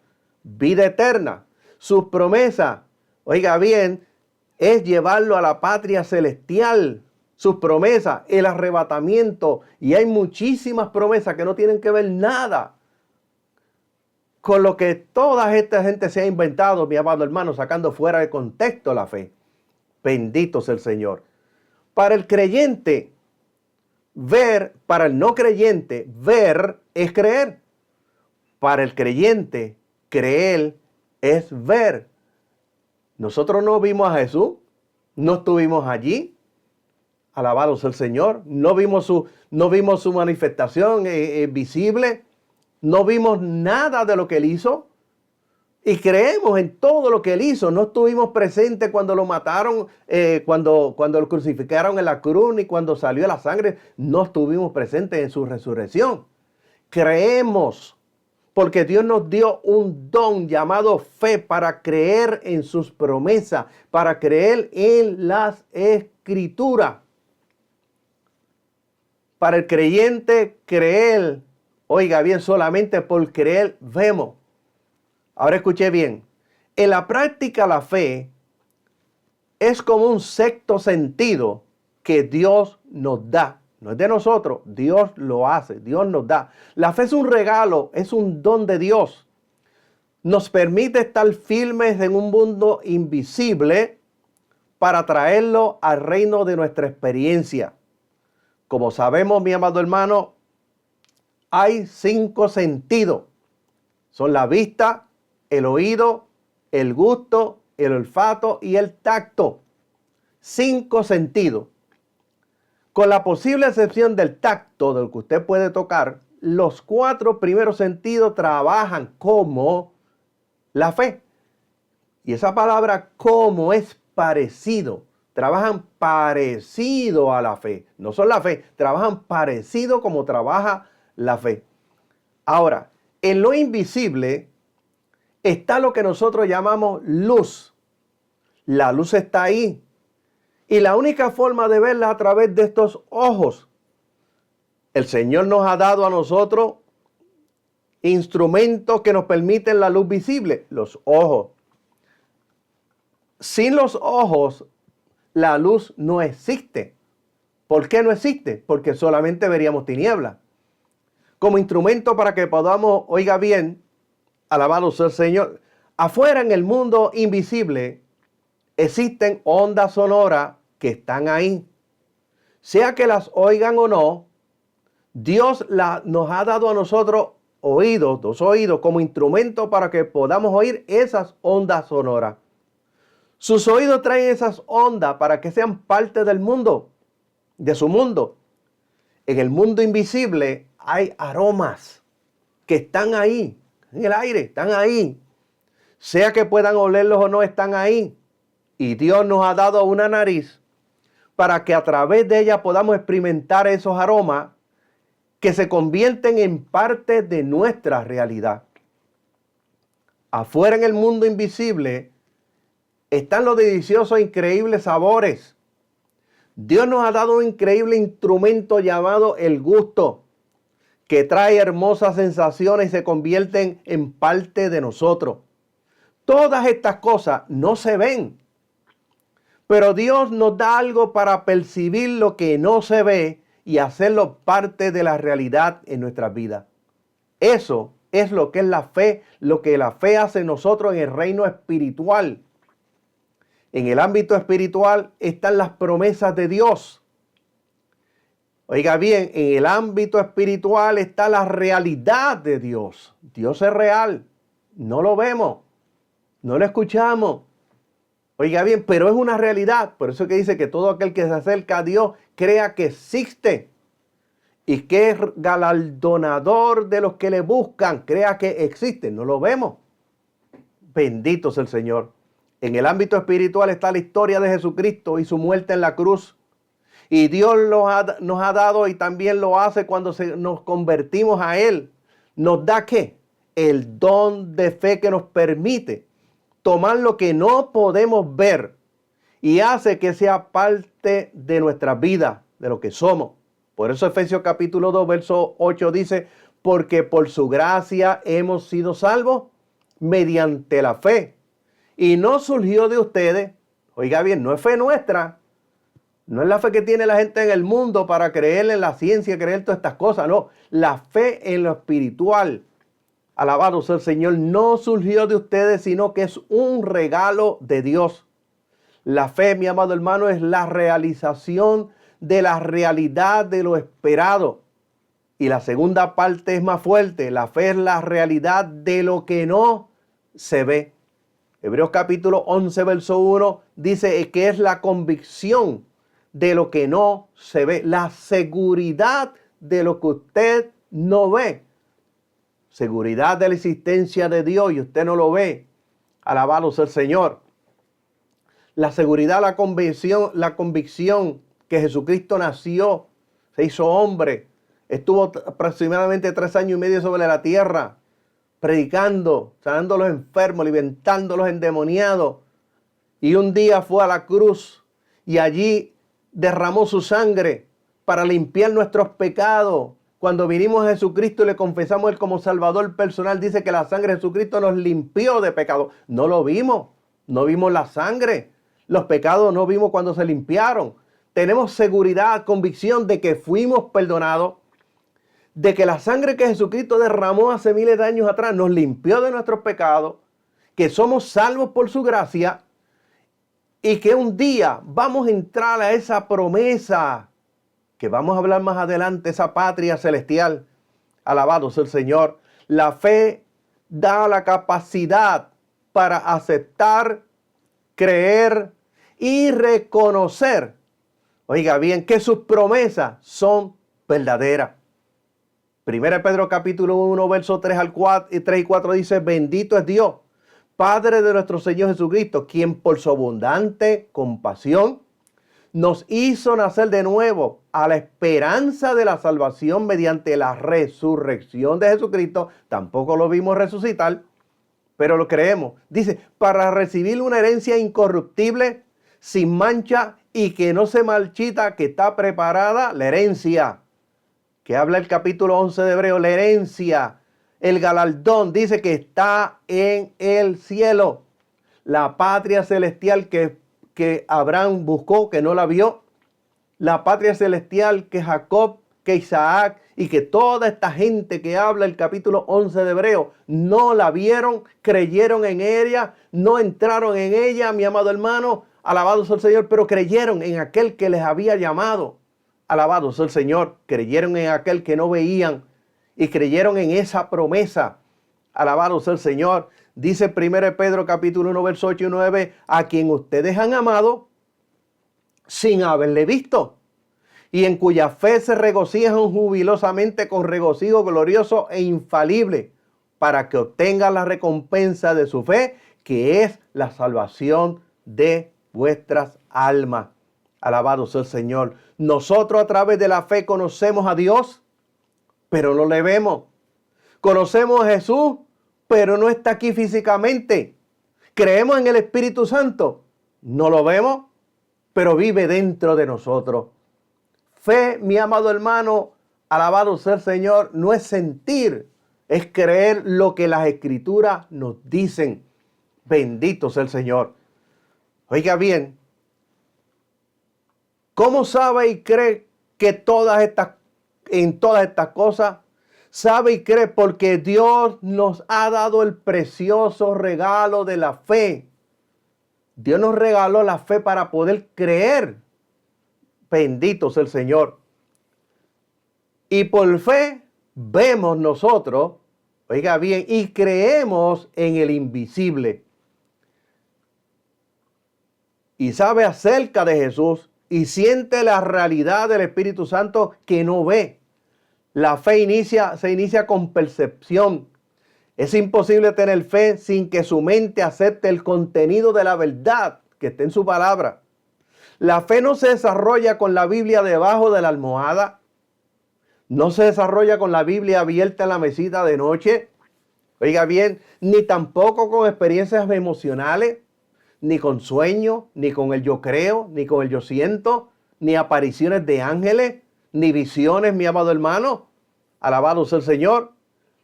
Vida eterna, sus promesas, oiga bien, es llevarlo a la patria celestial. Sus promesas, el arrebatamiento. Y hay muchísimas promesas que no tienen que ver nada con lo que toda esta gente se ha inventado, mi amado hermano, sacando fuera de contexto la fe. Bendito sea el Señor. Para el creyente, ver, para el no creyente, ver es creer. Para el creyente, creer es ver. Nosotros no vimos a Jesús, no estuvimos allí. Alabado sea el Señor. No vimos su manifestación visible. No vimos nada de lo que Él hizo. Y creemos en todo lo que Él hizo. No estuvimos presentes cuando lo mataron, cuando lo crucificaron en la cruz, ni cuando salió la sangre. No estuvimos presentes en su resurrección. Creemos, porque Dios nos dio un don llamado fe para creer en sus promesas, para creer en las escrituras. Para el creyente, creer, oiga bien, solamente por creer vemos. Ahora escuché bien. En la práctica, la fe es como un sexto sentido que Dios nos da. No es de nosotros, Dios lo hace, Dios nos da. La fe es un regalo, es un don de Dios. Nos permite estar firmes en un mundo invisible para traerlo al reino de nuestra experiencia. Como sabemos, mi amado hermano, hay 5 sentidos. Son la vista, el oído, el gusto, el olfato y el tacto. 5 sentidos. Con la posible excepción del tacto, del que usted puede tocar, los 4 primeros sentidos trabajan como la fe. Y esa palabra como es parecido. Trabajan parecido a la fe. No son la fe, trabajan parecido como trabaja la fe. Ahora, en lo invisible está lo que nosotros llamamos luz. La luz está ahí. Y la única forma de verla a través de estos ojos. El Señor nos ha dado a nosotros instrumentos que nos permiten la luz visible, los ojos. Sin los ojos, la luz no existe. ¿Por qué no existe? Porque solamente veríamos tinieblas. Como instrumento para que podamos, oiga bien, alabado sea el Señor, afuera en el mundo invisible existen ondas sonoras que están ahí. Sea que las oigan o no, Dios nos ha dado a nosotros oídos, 2 oídos, como instrumento para que podamos oír esas ondas sonoras. Sus oídos traen esas ondas para que sean parte del mundo, de su mundo. En el mundo invisible hay aromas que están ahí, en el aire, están ahí. Sea que puedan olerlos o no, están ahí. Y Dios nos ha dado una nariz para que a través de ella podamos experimentar esos aromas que se convierten en parte de nuestra realidad. Afuera en el mundo invisible están los deliciosos e increíbles sabores. Dios nos ha dado un increíble instrumento llamado el gusto, que trae hermosas sensaciones y se convierten en parte de nosotros. Todas estas cosas no se ven, pero Dios nos da algo para percibir lo que no se ve y hacerlo parte de la realidad en nuestras vidas. Eso es lo que es la fe, lo que la fe hace en nosotros en el reino espiritual. En el ámbito espiritual están las promesas de Dios. Oiga bien, en el ámbito espiritual está la realidad de Dios. Dios es real, no lo vemos, no lo escuchamos. Oiga bien, pero es una realidad. Por eso que dice que todo aquel que se acerca a Dios crea que existe y que es galardonador de los que le buscan, crea que existe. No lo vemos. Bendito sea el Señor. En el ámbito espiritual está la historia de Jesucristo y su muerte en la cruz. Y Dios nos ha dado y también lo hace cuando nos convertimos a Él. ¿Nos da qué? El don de fe que nos permite tomar lo que no podemos ver y hace que sea parte de nuestra vida, de lo que somos. Por eso Efesios capítulo 2, verso 8 dice, porque por su gracia hemos sido salvos mediante la fe. Y no surgió de ustedes, oiga bien, no es fe nuestra, no es la fe que tiene la gente en el mundo para creer en la ciencia, creer todas estas cosas, no. La fe en lo espiritual, alabado sea el Señor, no surgió de ustedes, sino que es un regalo de Dios. La fe, mi amado hermano, es la realización de la realidad de lo esperado. Y la segunda parte es más fuerte. La fe es la realidad de lo que no se ve. Hebreos capítulo 11, verso 1 dice que es la convicción de lo que no se ve. La seguridad de lo que usted no ve. Seguridad de la existencia de Dios y usted no lo ve. Alabado sea el Señor. La seguridad, la convicción que Jesucristo nació, se hizo hombre, estuvo aproximadamente 3 años y medio sobre la tierra, predicando, sanando a los enfermos, libertando a los endemoniados. Y un día fue a la cruz y allí derramó su sangre para limpiar nuestros pecados. Cuando vinimos a Jesucristo y le confesamos a Él como Salvador personal, dice que la sangre de Jesucristo nos limpió de pecado. No lo vimos, no vimos la sangre. Los pecados no vimos cuando se limpiaron. Tenemos seguridad, convicción de que fuimos perdonados, de que la sangre que Jesucristo derramó hace miles de años atrás nos limpió de nuestros pecados, que somos salvos por su gracia y que un día vamos a entrar a esa promesa que vamos a hablar más adelante, esa patria celestial. Alabado sea el Señor. La fe da la capacidad para aceptar, creer y reconocer, oiga bien, que sus promesas son verdaderas. 1 Pedro capítulo 1, versos 3 y 4 dice, bendito es Dios, Padre de nuestro Señor Jesucristo, quien por su abundante compasión nos hizo nacer de nuevo a la esperanza de la salvación mediante la resurrección de Jesucristo. Tampoco lo vimos resucitar, pero lo creemos. Dice, para recibir una herencia incorruptible, sin mancha y que no se marchita, que está preparada la herencia. Que habla el capítulo 11 de Hebreos, la herencia, el galardón, dice que está en el cielo. La patria celestial que Abraham buscó, que no la vio. La patria celestial que Jacob, que Isaac y que toda esta gente que habla el capítulo 11 de Hebreos no la vieron, creyeron en ella, no entraron en ella, mi amado hermano, alabado sea el Señor, pero creyeron en aquel que les había llamado. Alabado sea el Señor, creyeron en aquel que no veían y creyeron en esa promesa. Alabado sea el Señor. Dice 1 Pedro capítulo 1, verso 8 y 9, a quien ustedes han amado sin haberle visto y en cuya fe se regocijan jubilosamente con regocijo glorioso e infalible para que obtengan la recompensa de su fe, que es la salvación de vuestras almas. Alabado sea el Señor. Nosotros a través de la fe conocemos a Dios, pero no le vemos. Conocemos a Jesús, pero no está aquí físicamente. Creemos en el Espíritu Santo, no lo vemos, pero vive dentro de nosotros. Fe, mi amado hermano, alabado sea el Señor, no es sentir, es creer lo que las Escrituras nos dicen. Bendito sea el Señor. Oiga bien, ¿cómo sabe y cree que en todas estas cosas? Sabe y cree porque Dios nos ha dado el precioso regalo de la fe. Dios nos regaló la fe para poder creer. Bendito sea el Señor. Y por fe vemos nosotros, oiga bien, y creemos en el invisible. Y sabe acerca de Jesús y siente la realidad del Espíritu Santo que no ve. La fe se inicia con percepción. Es imposible tener fe sin que su mente acepte el contenido de la verdad que está en su palabra. La fe no se desarrolla con la Biblia debajo de la almohada. No se desarrolla con la Biblia abierta en la mesita de noche. Oiga bien, ni tampoco con experiencias emocionales, ni con sueños, ni con el yo creo, ni con el yo siento, ni apariciones de ángeles, ni visiones, mi amado hermano. Alabado sea el Señor.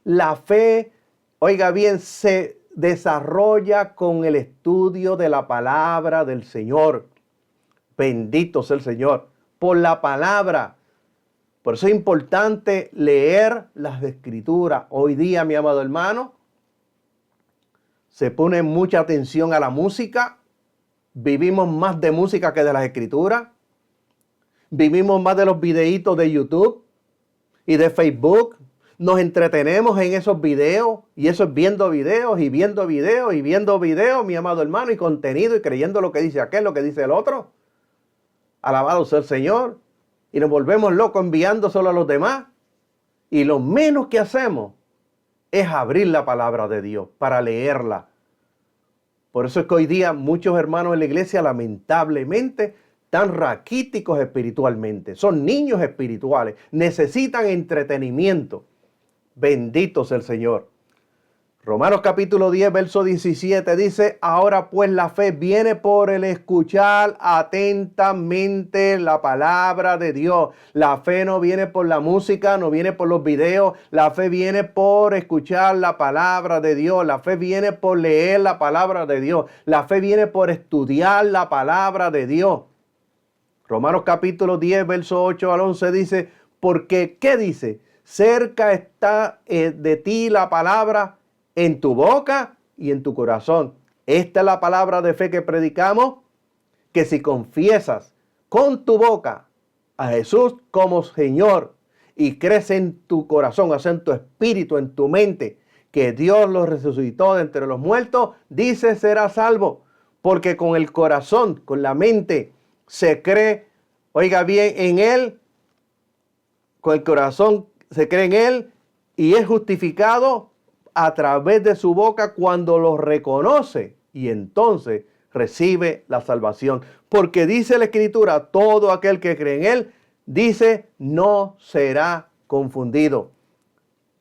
La fe, oiga bien, se desarrolla con el estudio de la palabra del Señor. Bendito sea el Señor. Por la palabra. Por eso es importante leer las Escrituras. Hoy día, mi amado hermano, se pone mucha atención a la música. Vivimos más de música que de las Escrituras. Vivimos más de los videitos de YouTube y de Facebook. Nos entretenemos en esos videos y eso es viendo videos y viendo videos y viendo videos, mi amado hermano, y contenido y creyendo lo que dice aquel, lo que dice el otro. Alabado sea el Señor. Y nos volvemos locos enviándoselo a los demás. Y lo menos que hacemos es abrir la palabra de Dios para leerla. Por eso es que hoy día muchos hermanos en la iglesia lamentablemente están raquíticos espiritualmente. Son niños espirituales. Necesitan entretenimiento. Bendito sea el Señor. Romanos capítulo 10, verso 17 dice, ahora pues la fe viene por el escuchar atentamente la palabra de Dios. La fe no viene por la música, no viene por los videos. La fe viene por escuchar la palabra de Dios. La fe viene por leer la palabra de Dios. La fe viene por estudiar la palabra de Dios. Romanos capítulo 10, verso 8 al 11 dice, porque, ¿qué dice? Cerca está de ti la palabra en tu boca y en tu corazón. Esta es la palabra de fe que predicamos, que si confiesas con tu boca a Jesús como Señor y crees en tu corazón, o sea, en tu espíritu, en tu mente, que Dios lo resucitó de entre los muertos, dice serás salvo. Porque con el corazón, con la mente, se cree, oiga bien, en Él, con el corazón se cree en Él y es justificado a través de su boca cuando lo reconoce y entonces recibe la salvación. Porque dice la Escritura, todo aquel que cree en Él, dice, no será confundido.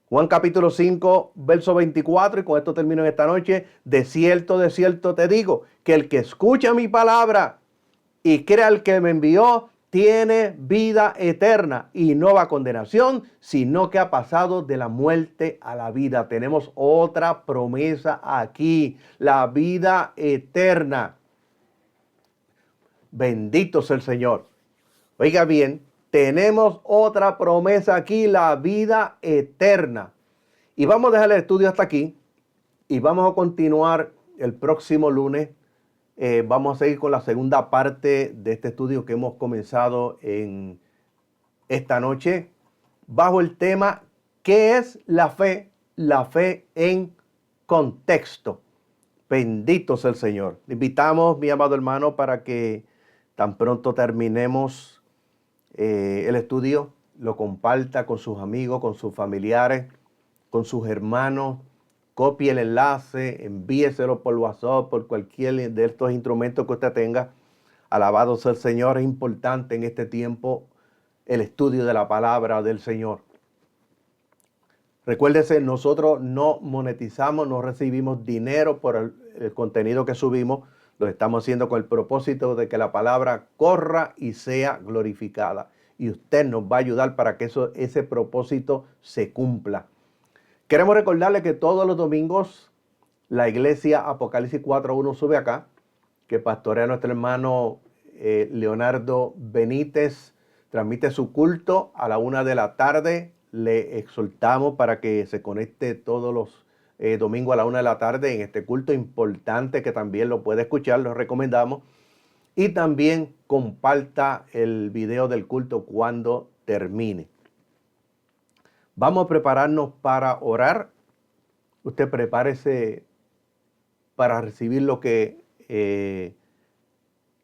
Juan capítulo 5, verso 24, y con esto termino en esta noche, de cierto te digo, que el que escucha mi palabra y crea al que me envió, tiene vida eterna y no va a condenación, sino que ha pasado de la muerte a la vida. Tenemos otra promesa aquí, la vida eterna. Bendito sea el Señor. Oiga bien, tenemos otra promesa aquí, la vida eterna. Y vamos a dejar el estudio hasta aquí y vamos a continuar el próximo lunes. Vamos a seguir con la segunda parte de este estudio que hemos comenzado en esta noche bajo el tema ¿qué es la fe? La fe en contexto. Bendito sea el Señor. Le invitamos, mi amado hermano, para que tan pronto terminemos el estudio, lo comparta con sus amigos, con sus familiares, con sus hermanos. Copie el enlace, envíeselo por WhatsApp, por cualquier de estos instrumentos que usted tenga. Alabado sea el Señor. Es importante en este tiempo el estudio de la palabra del Señor. Recuérdese, nosotros no monetizamos, no recibimos dinero por el contenido que subimos. Lo estamos haciendo con el propósito de que la palabra corra y sea glorificada. Y usted nos va a ayudar para que ese propósito se cumpla. Queremos recordarle que todos los domingos la iglesia Apocalipsis 4.1 sube acá, que pastorea nuestro hermano Leonardo Benítez, transmite su culto a la 1 de la tarde. Le exhortamos para que se conecte todos los domingos a la 1 de la tarde en este culto importante, que también lo puede escuchar, lo recomendamos. Y también comparta el video del culto cuando termine. Vamos a prepararnos para orar. Usted prepárese para recibir lo que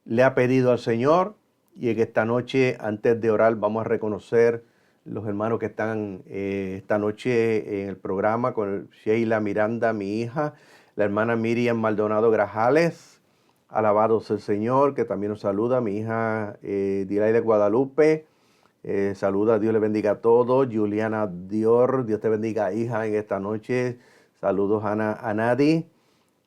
le ha pedido al Señor. Y en esta noche, antes de orar, vamos a reconocer los hermanos que están esta noche en el programa, con Sheila Miranda, mi hija, la hermana Miriam Maldonado Grajales. Alabado sea el Señor, que también nos saluda, mi hija Dilaide Guadalupe. Saluda, Dios le bendiga a todos. Juliana Dior, Dios te bendiga, hija, en esta noche. Saludos a Nadi.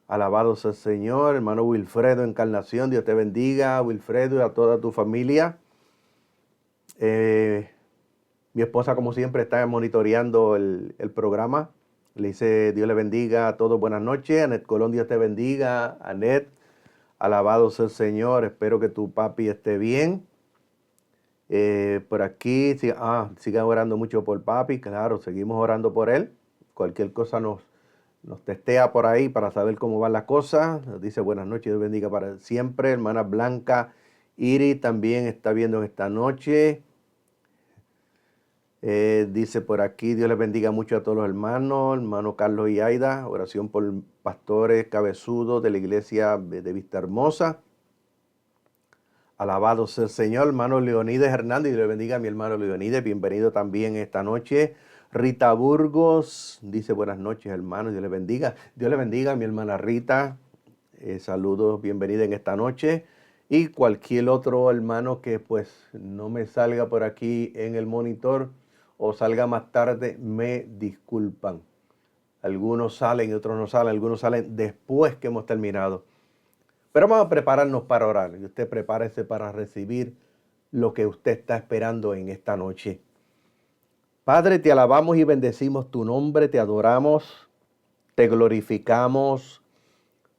Alabado sea el Señor. Hermano Wilfredo Encarnación, Dios te bendiga, Wilfredo, y a toda tu familia. Mi esposa, como siempre, está monitoreando el programa. Le dice, Dios le bendiga a todos, buenas noches. Anet Colón, Dios te bendiga. Anet, alabado sea el Señor. Espero que tu papi esté bien. Por aquí, sigan orando mucho por papi. Claro, seguimos orando por él. Cualquier cosa nos testea por ahí para saber cómo van las cosas. Nos dice buenas noches, Dios bendiga para siempre. Hermana Blanca Iri también está viendo esta noche. Dice por aquí, Dios les bendiga mucho a todos los hermanos. Hermano Carlos y Aida, oración por pastores cabezudos de la iglesia de Vista Hermosa. Alabado sea el Señor. Hermano Leonides Hernández, Dios le bendiga a mi hermano Leonides. Bienvenido también esta noche. Rita Burgos dice buenas noches, hermanos. Dios le bendiga. Dios le bendiga a mi hermana Rita. Saludos, bienvenida en esta noche. Y cualquier otro hermano que pues no me salga por aquí en el monitor o salga más tarde, me disculpan. Algunos salen y otros no salen. Algunos salen después que hemos terminado. Pero vamos a prepararnos para orar. Y usted prepárese para recibir lo que usted está esperando en esta noche. Padre, te alabamos y bendecimos tu nombre, te adoramos, te glorificamos,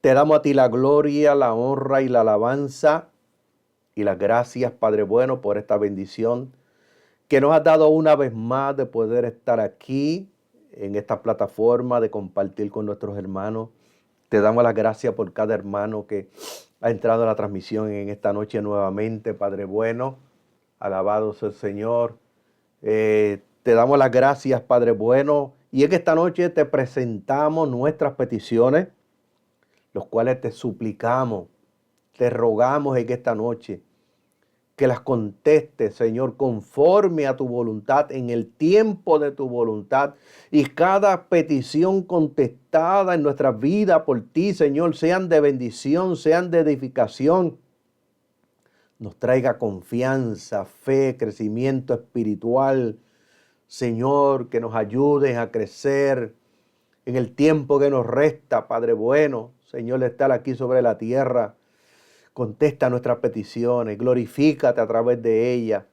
te damos a ti la gloria, la honra y la alabanza y las gracias, Padre bueno, por esta bendición que nos has dado una vez más de poder estar aquí en esta plataforma, de compartir con nuestros hermanos. Te damos las gracias por cada hermano que ha entrado a la transmisión en esta noche nuevamente, Padre bueno. Alabado sea el Señor. Te damos las gracias, Padre bueno. Y en esta noche te presentamos nuestras peticiones, los cuales te suplicamos, te rogamos en esta noche que las contestes, Señor, conforme a tu voluntad, en el tiempo de tu voluntad. Y cada petición contestada en nuestra vida por ti, Señor, sean de bendición, sean de edificación. Nos traiga confianza, fe, crecimiento espiritual. Señor, que nos ayudes a crecer en el tiempo que nos resta, Padre bueno. Señor, estar aquí sobre la tierra. Contesta nuestras peticiones, glorifícate a través de ellas.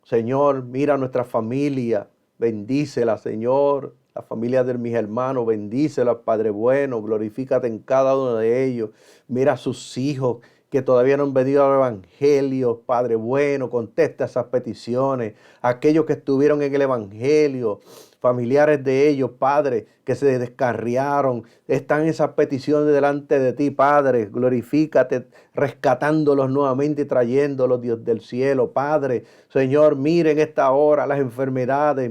Señor, mira a nuestra familia, bendícela, Señor. La familia de mis hermanos, bendícela, Padre bueno, glorifícate en cada uno de ellos. Mira a sus hijos que todavía no han venido al Evangelio, Padre bueno, contesta esas peticiones. Aquellos que estuvieron en el Evangelio, familiares de ellos, Padre, que se descarriaron, están esas peticiones delante de ti, Padre, glorifícate, rescatándolos nuevamente y trayéndolos, Dios del cielo, Padre. Señor, miren esta hora las enfermedades,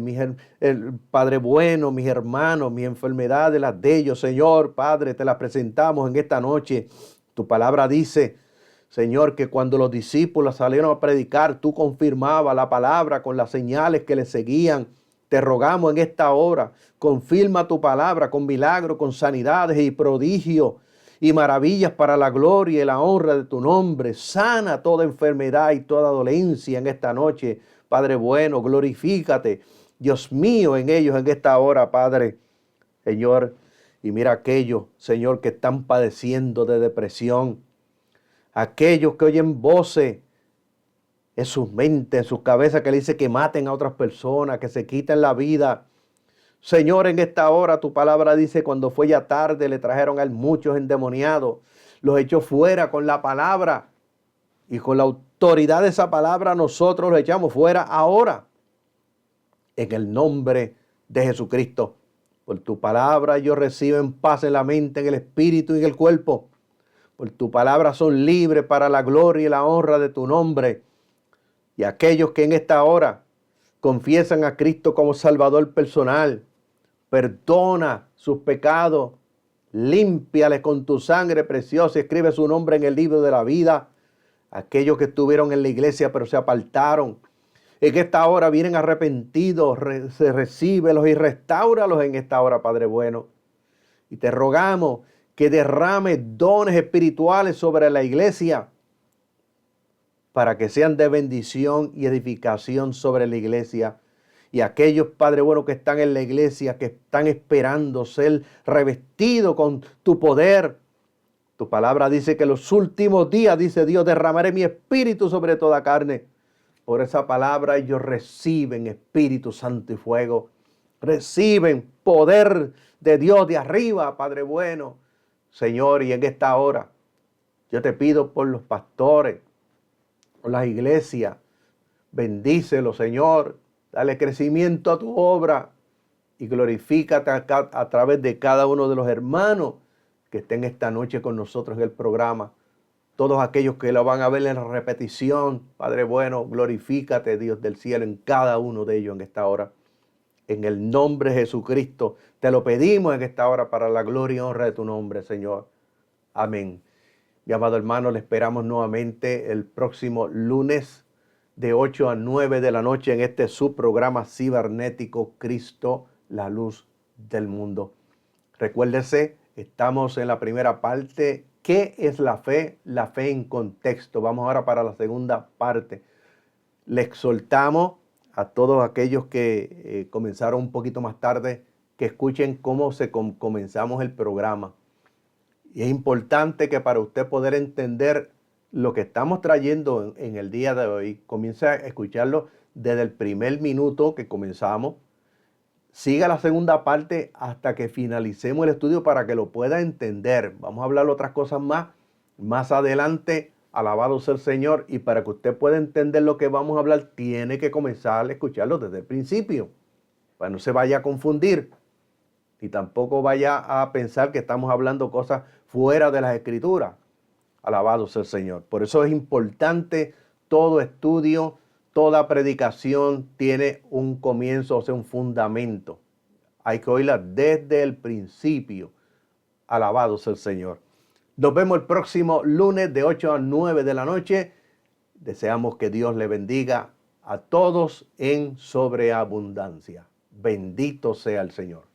Padre bueno, mis hermanos, mis enfermedades, las de ellos, Señor, Padre, te las presentamos en esta noche. Tu palabra dice, Señor, que cuando los discípulos salieron a predicar, tú confirmabas la palabra con las señales que les seguían. Te rogamos en esta hora, confirma tu palabra con milagros, con sanidades y prodigios y maravillas para la gloria y la honra de tu nombre. Sana toda enfermedad y toda dolencia en esta noche, Padre bueno, glorifícate, Dios mío, en ellos en esta hora, Padre, Señor. Y mira aquellos, Señor, que están padeciendo de depresión, aquellos que oyen voces en sus mentes, en sus cabezas, que le dice que maten a otras personas, que se quiten la vida. Señor, en esta hora tu palabra dice, cuando fue ya tarde, le trajeron a él muchos endemoniados, los echó fuera con la palabra, y con la autoridad de esa palabra nosotros los echamos fuera ahora, en el nombre de Jesucristo. Por tu palabra ellos reciben paz en la mente, en el espíritu y en el cuerpo. Por tu palabra son libres para la gloria y la honra de tu nombre. Y aquellos que en esta hora confiesan a Cristo como Salvador personal, perdona sus pecados, límpiales con tu sangre preciosa, escribe su nombre en el libro de la vida. Aquellos que estuvieron en la iglesia pero se apartaron, en esta hora vienen arrepentidos, recíbelos y restáuralos en esta hora, Padre bueno. Y te rogamos que derrames dones espirituales sobre la iglesia para que sean de bendición y edificación sobre la iglesia. Y aquellos, Padre bueno, que están en la iglesia, que están esperando ser revestidos con tu poder. Tu palabra dice que en los últimos días, dice Dios, derramaré mi espíritu sobre toda carne. Por esa palabra ellos reciben Espíritu Santo y fuego. Reciben poder de Dios de arriba, Padre bueno. Señor, y en esta hora yo te pido por los pastores, por las iglesias. Bendícelos, Señor. Dale crecimiento a tu obra y glorifícate a través de cada uno de los hermanos que estén esta noche con nosotros en el programa. Todos aquellos que lo van a ver en la repetición, Padre bueno, glorifícate, Dios del cielo, en cada uno de ellos en esta hora. En el nombre de Jesucristo, te lo pedimos en esta hora para la gloria y honra de tu nombre, Señor. Amén. Mi amado hermano, le esperamos nuevamente el próximo lunes de 8 a 9 de la noche en este subprograma cibernético Cristo, la luz del mundo. Recuérdese, estamos en la primera parte. ¿Qué es la fe? La fe en contexto. Vamos ahora para la segunda parte. Le exhortamos a todos aquellos que comenzaron un poquito más tarde que escuchen cómo comenzamos el programa. Y es importante que para usted poder entender lo que estamos trayendo en el día de hoy, comience a escucharlo desde el primer minuto que comenzamos. Siga la segunda parte hasta que finalicemos el estudio para que lo pueda entender. Vamos a hablar otras cosas más adelante. Alabado sea el Señor. Y para que usted pueda entender lo que vamos a hablar, tiene que comenzar a escucharlo desde el principio. Para no se vaya a confundir. Y tampoco vaya a pensar que estamos hablando cosas fuera de las Escrituras. Alabado sea el Señor. Por eso es importante todo estudio. Toda predicación tiene un comienzo, o sea, un fundamento. Hay que oírla desde el principio. Alabado sea el Señor. Nos vemos el próximo lunes de 8 a 9 de la noche. Deseamos que Dios le bendiga a todos en sobreabundancia. Bendito sea el Señor.